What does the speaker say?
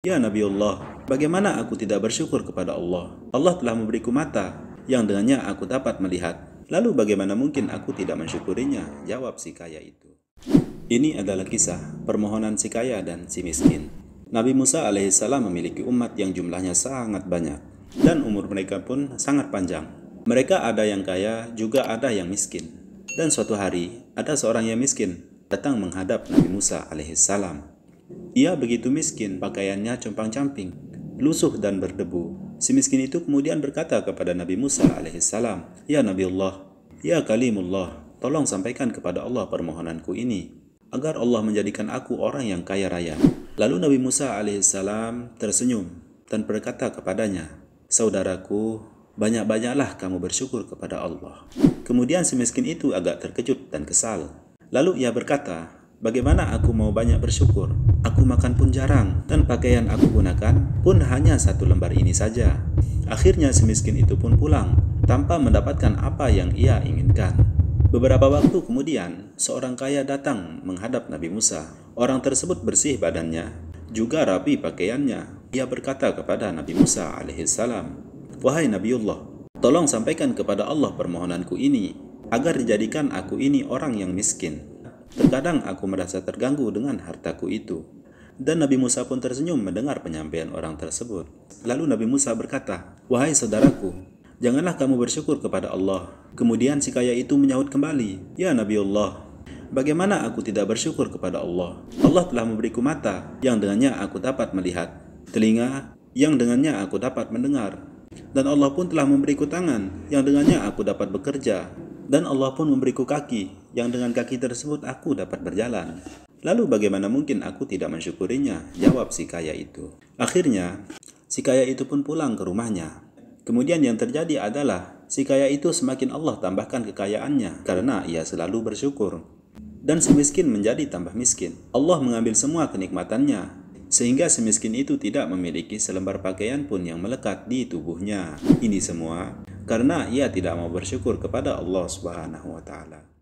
"Ya Nabi Allah, bagaimana aku tidak bersyukur kepada Allah? Allah telah memberiku mata yang dengannya aku dapat melihat. Lalu bagaimana mungkin aku tidak mensyukurinya?" Jawab si kaya itu. Ini adalah kisah permohonan si kaya dan si miskin. Nabi Musa alaihissalam memiliki umat yang jumlahnya sangat banyak, dan umur mereka pun sangat panjang. Mereka ada yang kaya, juga ada yang miskin. Dan suatu hari, ada seorang yang miskin datang menghadap Nabi Musa alaihissalam. Ia begitu miskin, pakaiannya compang-camping, lusuh dan berdebu. Si miskin itu kemudian berkata kepada Nabi Musa alaihissalam, "Ya Nabi Allah, ya Kalimullah, tolong sampaikan kepada Allah permohonanku ini, agar Allah menjadikan aku orang yang kaya raya." Lalu Nabi Musa alaihissalam tersenyum dan berkata kepadanya, "Saudaraku, banyak-banyaklah kamu bersyukur kepada Allah." Kemudian si miskin itu agak terkejut dan kesal. Lalu ia berkata, "Bagaimana aku mau banyak bersyukur? Aku makan pun jarang, dan pakaian aku gunakan pun hanya satu lembar ini saja." Akhirnya si miskin itu pun pulang, tanpa mendapatkan apa yang ia inginkan. Beberapa waktu kemudian, seorang kaya datang menghadap Nabi Musa. Orang tersebut bersih badannya, juga rapi pakaiannya. Ia berkata kepada Nabi Musa alaihissalam, "Wahai Nabiullah, tolong sampaikan kepada Allah permohonanku ini, agar dijadikan aku ini orang yang miskin. Terkadang aku merasa terganggu dengan hartaku itu." Dan Nabi Musa pun tersenyum mendengar penyampaian orang tersebut. Lalu Nabi Musa berkata, "Wahai saudaraku, janganlah kamu bersyukur kepada Allah." Kemudian si kaya itu menyaut kembali, "Ya Nabi Allah, bagaimana aku tidak bersyukur kepada Allah? Allah telah memberiku mata yang dengannya aku dapat melihat, telinga yang dengannya aku dapat mendengar, dan Allah pun telah memberiku tangan yang dengannya aku dapat bekerja, dan Allah pun memberiku kaki yang dengan kaki tersebut aku dapat berjalan. Lalu bagaimana mungkin aku tidak mensyukurinya?" Jawab si kaya itu. Akhirnya si kaya itu pun pulang ke rumahnya. Kemudian yang terjadi adalah si kaya itu semakin Allah tambahkan kekayaannya karena ia selalu bersyukur. Dan si miskin menjadi tambah miskin. Allah mengambil semua kenikmatannya, sehingga si miskin itu tidak memiliki selembar pakaian pun yang melekat di tubuhnya. Ini semua karena ia tidak mau bersyukur kepada Allah Subhanahu wa Ta'ala.